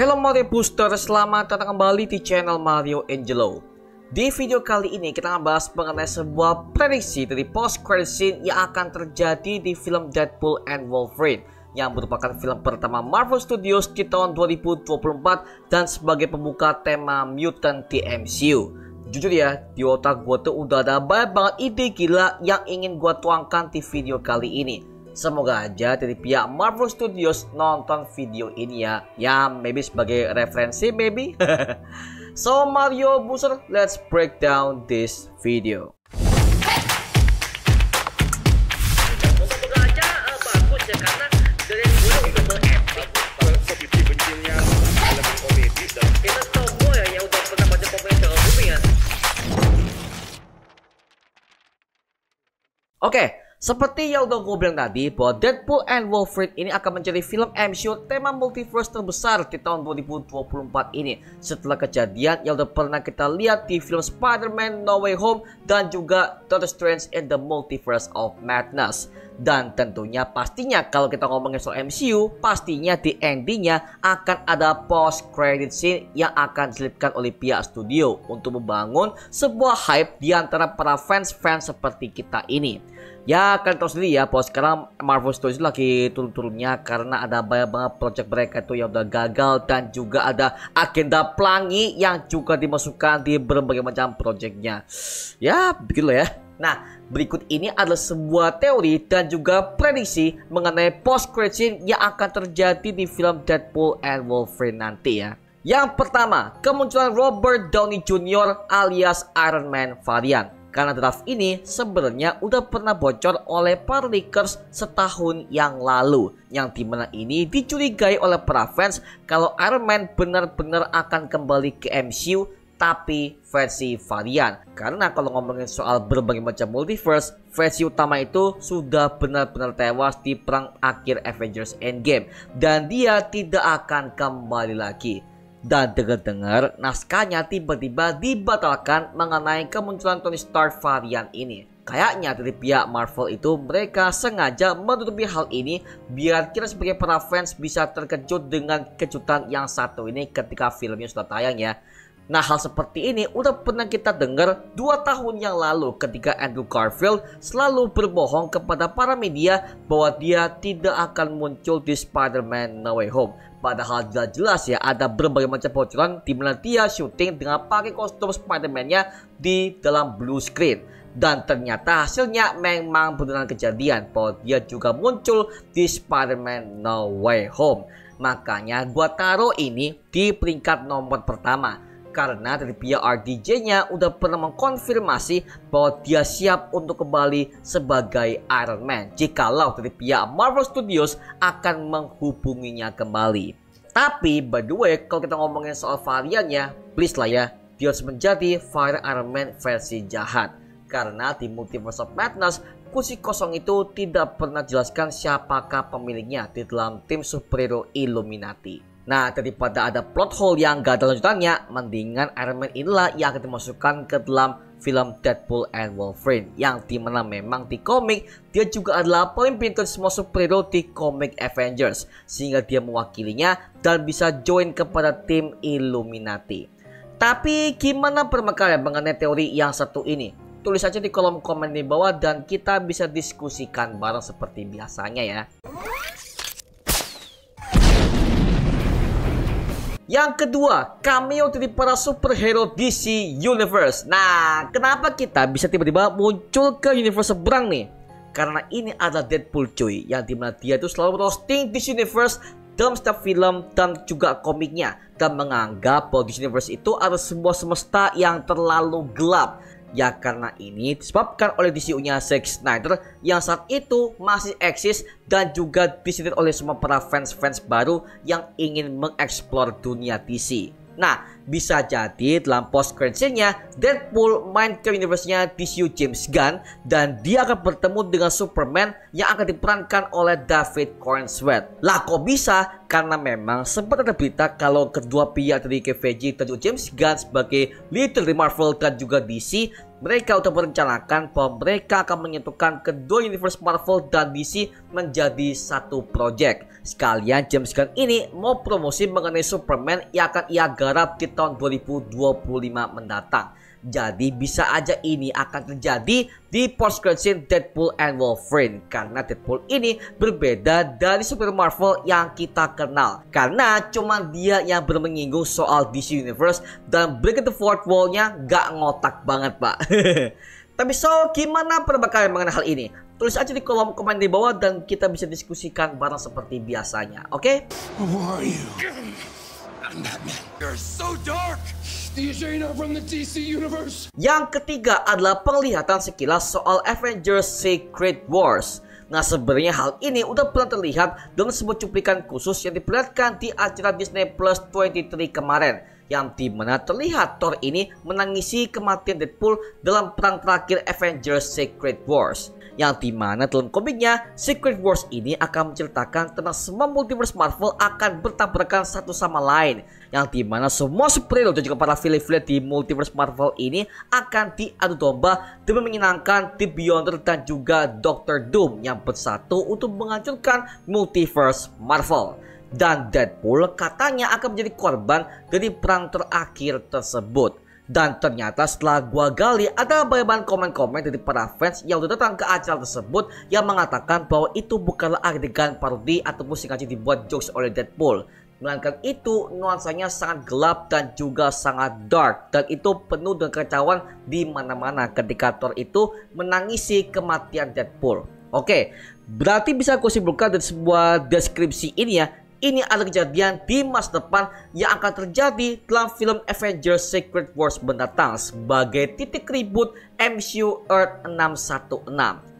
Halo Mario Booster, selamat datang kembali di channel Mario Angelo. Di video kali ini kita ngebahas mengenai sebuah prediksi dari post credit scene yang akan terjadi di film Deadpool and Wolverine, yang merupakan film pertama Marvel Studios di tahun 2024 dan sebagai pembuka tema mutant di MCU. Jujur ya, di otak gue tuh udah ada banyak banget ide gila yang ingin gue tuangkan di video kali ini. Semoga aja dari pihak Marvel Studios nonton video ini ya. Ya, maybe sebagai referensi maybe. So Mario Booster, let's break down this video. Semoga aja bagus ya, karena dari dulu udah berepic. Benci-bencinya elemen komedi dan kita tahu ya udah pernah baca komedi soal bumi ya. Oke, seperti yang udah gue bilang tadi, bahwa Deadpool and Wolverine ini akan menjadi film MCU tema multiverse terbesar di tahun 2024 ini, setelah kejadian yang udah pernah kita lihat di film Spider-Man No Way Home dan juga Doctor Strange in the Multiverse of Madness. Dan tentunya pastinya kalau kita ngomongin soal MCU, pastinya di endingnya akan ada post credit scene yang akan diselipkan oleh pihak studio untuk membangun sebuah hype di antara para fans-fans seperti kita ini. Ya, kalian tahu sendiri ya, bahwa sekarang Marvel Studios lagi turun-turunnya karena ada banyak banget project mereka itu yang udah gagal, dan juga ada agenda pelangi yang juga dimasukkan di berbagai macam projectnya. Ya, begitulah ya. Nah, berikut ini adalah sebuah teori dan juga prediksi mengenai post credit scene yang akan terjadi di film Deadpool and Wolverine nanti ya. Yang pertama, kemunculan Robert Downey Jr. alias Iron Man varian. Karena draft ini sebenarnya udah pernah bocor oleh para leakers setahun yang lalu, yang dimana ini dicurigai oleh para fans kalau Iron Man benar-benar akan kembali ke MCU tapi versi varian. Karena kalau ngomongin soal berbagai macam multiverse, versi utama itu sudah benar-benar tewas di perang akhir Avengers Endgame dan dia tidak akan kembali lagi. Dan dengar-dengar naskahnya tiba-tiba dibatalkan mengenai kemunculan Tony Stark varian ini. Kayaknya dari pihak Marvel itu mereka sengaja menutupi hal ini biar kita sebagai para fans bisa terkejut dengan kejutan yang satu ini ketika filmnya sudah tayang ya. Nah, hal seperti ini udah pernah kita dengar 2 tahun yang lalu ketika Andrew Garfield selalu berbohong kepada para media bahwa dia tidak akan muncul di Spider-Man No Way Home. Padahal jelas-jelas ya ada berbagai macam bocoran di mana dia syuting dengan pakai kostum Spider-Man-nya di dalam blue screen. Dan ternyata hasilnya memang beneran kejadian bahwa dia juga muncul di Spider-Man No Way Home. Makanya gua taruh ini di peringkat nomor pertama. Karena dari pihak RDJ-nya udah pernah mengkonfirmasi bahwa dia siap untuk kembali sebagai Iron Man jikalau dari pihak Marvel Studios akan menghubunginya kembali. Tapi by the way, kalau kita ngomongin soal variannya, please lah ya, dia harus menjadi varian Iron Man versi jahat. Karena di Multiverse of Madness, kursi kosong itu tidak pernah jelaskan siapakah pemiliknya di dalam tim superhero Illuminati. Nah, daripada ada plot hole yang gak ada lanjutannya, mendingan Iron Man inilah yang akan dimasukkan ke dalam film Deadpool and Wolverine, yang dimana memang di komik dia juga adalah pemimpin dari semua superhero di komik Avengers, sehingga dia mewakilinya dan bisa join kepada tim Illuminati. Tapi gimana pendapat kalian mengenai teori yang satu ini? Tulis aja di kolom komen di bawah dan kita bisa diskusikan bareng seperti biasanya ya. Yang kedua, cameo dari para superhero DC Universe. Nah, kenapa kita bisa tiba-tiba muncul ke universe seberang nih? Karena ini adalah Deadpool cuy, yang dimana dia itu selalu roasting DC Universe dalam setiap film dan juga komiknya, dan menganggap bahwa DC Universe itu adalah sebuah semesta yang terlalu gelap. Ya karena ini disebabkan oleh DCU-nya Zack Snyder yang saat itu masih eksis dan juga disindir oleh semua para fans-fans baru yang ingin mengeksplor dunia DC. Nah, bisa jadi dalam post credit scene-nya Deadpool main ke universe-nya DCU James Gunn dan dia akan bertemu dengan Superman yang akan diperankan oleh David Corenswet. Lah kok bisa? Karena memang sempat ada berita kalau kedua pihak dari Kevin Feige dan juga James Gunn sebagai leader di Marvel dan juga DC, mereka sudah merencanakan bahwa mereka akan menyatukan kedua universe Marvel dan DC menjadi satu project. Sekalian James Gunn ini mau promosi mengenai Superman yang akan ia garap di tahun 2025 mendatang. Jadi bisa aja ini akan terjadi di post credit scene Deadpool and Wolverine, karena Deadpool ini berbeda dari superhero Marvel yang kita kenal, karena cuma dia yang bermenyinggung soal DC Universe dan break the fourth wall-nya gak ngotak banget pak. Tapi so gimana pendapat kalian mengenai hal ini? Tulis aja di kolom komen di bawah dan kita bisa diskusikan bareng seperti biasanya, oke? Who are you? I'm Batman. You're so dark. From the DC Universe. Yang ketiga adalah penglihatan sekilas soal Avengers Secret Wars. Nah sebenarnya hal ini udah pernah terlihat dengan sebuah cuplikan khusus yang diperlihatkan di acara Disney Plus 23 kemarin, yang dimana terlihat Thor ini menangisi kematian Deadpool dalam perang terakhir Avengers Secret Wars. Yang dimana dalam komiknya Secret Wars ini akan menceritakan tentang semua multiverse Marvel akan bertabrakan satu sama lain, yang dimana semua superhero dan juga para villain di multiverse Marvel ini akan diadu domba demi menyenangkan The Beyonder dan juga Doctor Doom yang bersatu untuk menghancurkan multiverse Marvel. Dan Deadpool katanya akan menjadi korban dari perang terakhir tersebut. Dan ternyata setelah gua gali ada banyak komen-komen dari para fans yang udah datang ke acara tersebut yang mengatakan bahwa itu bukanlah adegan parodi ataupun sengaja dibuat jokes oleh Deadpool, melainkan itu nuansanya sangat gelap dan juga sangat dark, dan itu penuh dengan kekacauan di mana-mana ketika Thor itu menangisi kematian Deadpool. Oke, berarti bisa aku simpulkan dari sebuah deskripsi ini ya, ini adalah kejadian di masa depan yang akan terjadi dalam film Avengers Secret Wars mendatang sebagai titik reboot MCU Earth 616.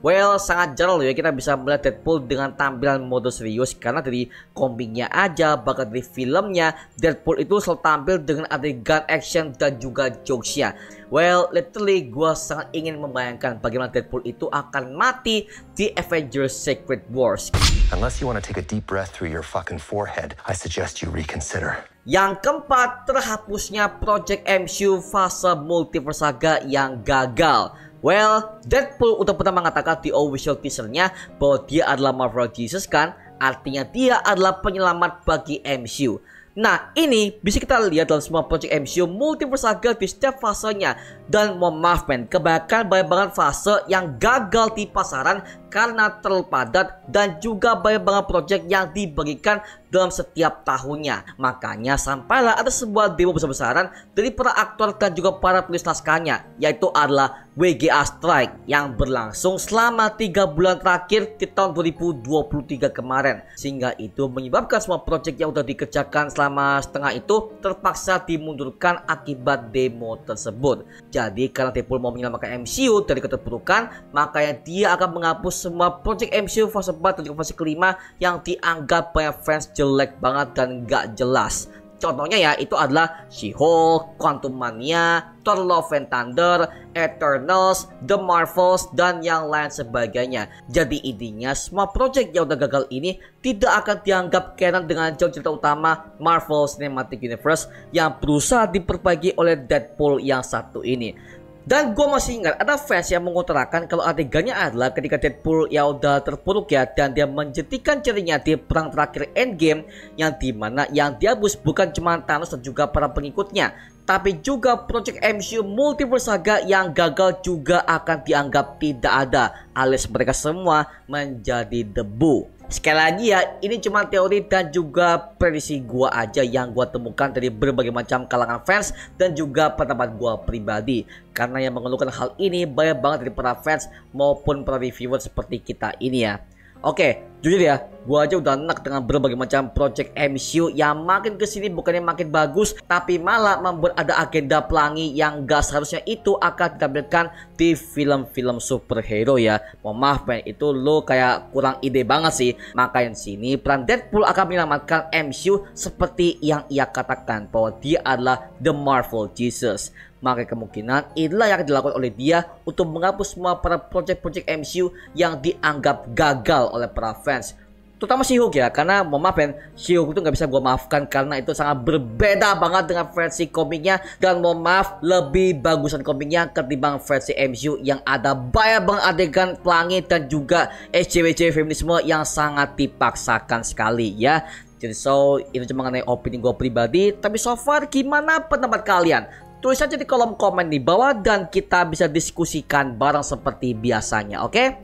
Well, sangat jarang loh ya kita bisa melihat Deadpool dengan tampilan mode serius, karena dari komiknya aja bahkan dari filmnya Deadpool itu selalu tampil dengan adegan action dan juga jokesnya. Well, literally gue sangat ingin membayangkan bagaimana Deadpool itu akan mati di Avengers Secret Wars. Unless you want to take a deep breath through your fucking forehead, I suggest you reconsider. Yang keempat, terhapusnya project MCU fase Multiverse Saga yang gagal. Well, Deadpool udah pernah mengatakan di official teasernya bahwa dia adalah Marvel Jesus kan, artinya dia adalah penyelamat bagi MCU. Nah ini bisa kita lihat dalam semua project MCU Multiverse Saga di setiap fasenya. Dan mohon maaf men, kebanyakan banyak banget fase yang gagal di pasaran karena terlalu padat, dan juga banyak banget project yang diberikan dalam setiap tahunnya. Makanya sampailah ada sebuah demo besar-besaran dari para aktor dan juga para penulis naskahnya, yaitu adalah WGA Strike yang berlangsung selama 3 bulan terakhir di tahun 2023 kemarin, sehingga itu menyebabkan semua project yang udah dikerjakan selama setengah itu terpaksa dimundurkan akibat demo tersebut. Jadi karena Deadpool mau menyelamatkan MCU dari keterpurukan, makanya dia akan menghapus semua project MCU fase 4 dan juga fase kelima yang dianggap banyak fans jelek banget dan gak jelas. Contohnya ya itu adalah She-Hulk, Quantum Mania, Thor Love and Thunder, Eternals, The Marvels, dan yang lain sebagainya. Jadi intinya semua project yang udah gagal ini tidak akan dianggap canon dengan jalan cerita utama Marvel Cinematic Universe yang berusaha diperbaiki oleh Deadpool yang satu ini. Dan gue masih ingat ada fans yang mengutarakan kalau adegannya adalah ketika Deadpool yang udah terpuruk ya, dan dia menjentikan jarinya di perang terakhir Endgame, yang dimana yang dihapus bukan cuma Thanos dan juga para pengikutnya, tapi juga project MCU Multiverse Saga yang gagal juga akan dianggap tidak ada, alias mereka semua menjadi debu. Sekali lagi ya, ini cuma teori dan juga prediksi gua aja yang gua temukan dari berbagai macam kalangan fans dan juga pendapat gua pribadi. Karena yang mengeluhkan hal ini banyak banget dari para fans maupun para reviewer seperti kita ini ya. Oke, jujur ya, Gua aja udah enak dengan berbagai macam project MCU yang makin kesini bukannya makin bagus, tapi malah membuat ada agenda pelangi yang gak seharusnya itu akan ditampilkan di film-film superhero ya. Mohon maaf men, itu lo kayak kurang ide banget sih. Makanya sini peran Deadpool akan menyelamatkan MCU seperti yang ia katakan bahwa dia adalah The Marvel Jesus. Maka kemungkinan inilah yang dilakukan oleh dia untuk menghapus semua para project-project MCU yang dianggap gagal oleh para fans, terutama She-Hulk ya. Karena mohon maaf kan, She-Hulk itu nggak bisa gue maafkan karena itu sangat berbeda banget dengan versi komiknya. Dan mohon maaf, lebih bagusan komiknya ketimbang versi MCU yang ada banyak banget adegan pelangi dan juga SJW feminisme yang sangat dipaksakan sekali ya. Jadi so, itu cuma mengenai opini gue pribadi. Tapi so far gimana pendapat kalian? Tulis saja di kolom komen di bawah dan kita bisa diskusikan bareng seperti biasanya, oke?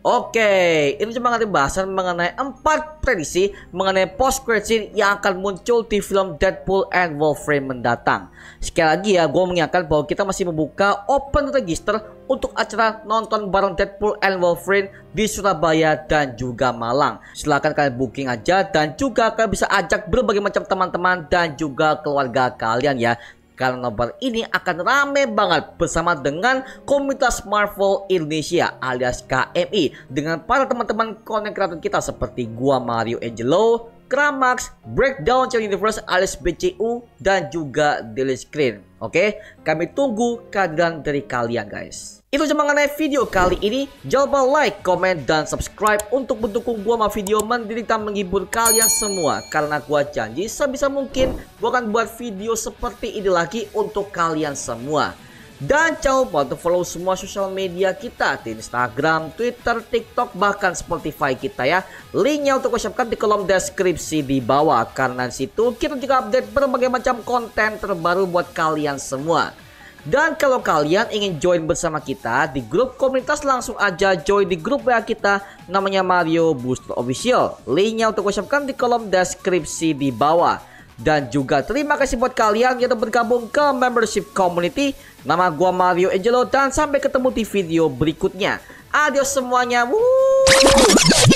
Oke, ini cuma ngasih bahasan mengenai 4 prediksi mengenai post-credit scene yang akan muncul di film Deadpool and Wolverine mendatang. Sekali lagi ya, gue mengingatkan bahwa kita masih membuka open register untuk acara nonton bareng Deadpool and Wolverine di Surabaya dan juga Malang. Silahkan kalian booking aja dan juga kalian bisa ajak berbagai macam teman-teman dan juga keluarga kalian ya. Karena nobar ini akan rame banget bersama dengan komunitas Marvel Indonesia alias KMI dengan para teman-teman konten kreator kita seperti gua Mario Angelo, Kramax, Breakdown Channel Universe alias BCU dan juga Daily Screen. Oke, kami tunggu kehadiran dari kalian guys. Itu cuma mengenai video kali ini. Jangan lupa like, comment, dan subscribe untuk mendukung gua sama video mendidik dan menghibur kalian semua. Karena gua janji sebisa mungkin gua akan buat video seperti ini lagi untuk kalian semua. Dan jangan lupa untuk follow semua sosial media kita di Instagram, Twitter, TikTok, bahkan Spotify kita ya. Linknya untuk gue siapkan di kolom deskripsi di bawah. Karena di situ kita juga update berbagai macam konten terbaru buat kalian semua. Dan kalau kalian ingin join bersama kita di grup komunitas, langsung aja join di grup WA kita namanya Mario Booster Official. Linknya untuk gue siapkan di kolom deskripsi di bawah. Dan juga terima kasih buat kalian yang bergabung ke membership community. Nama gua Mario Angelo dan sampai ketemu di video berikutnya. Adios semuanya. Woo!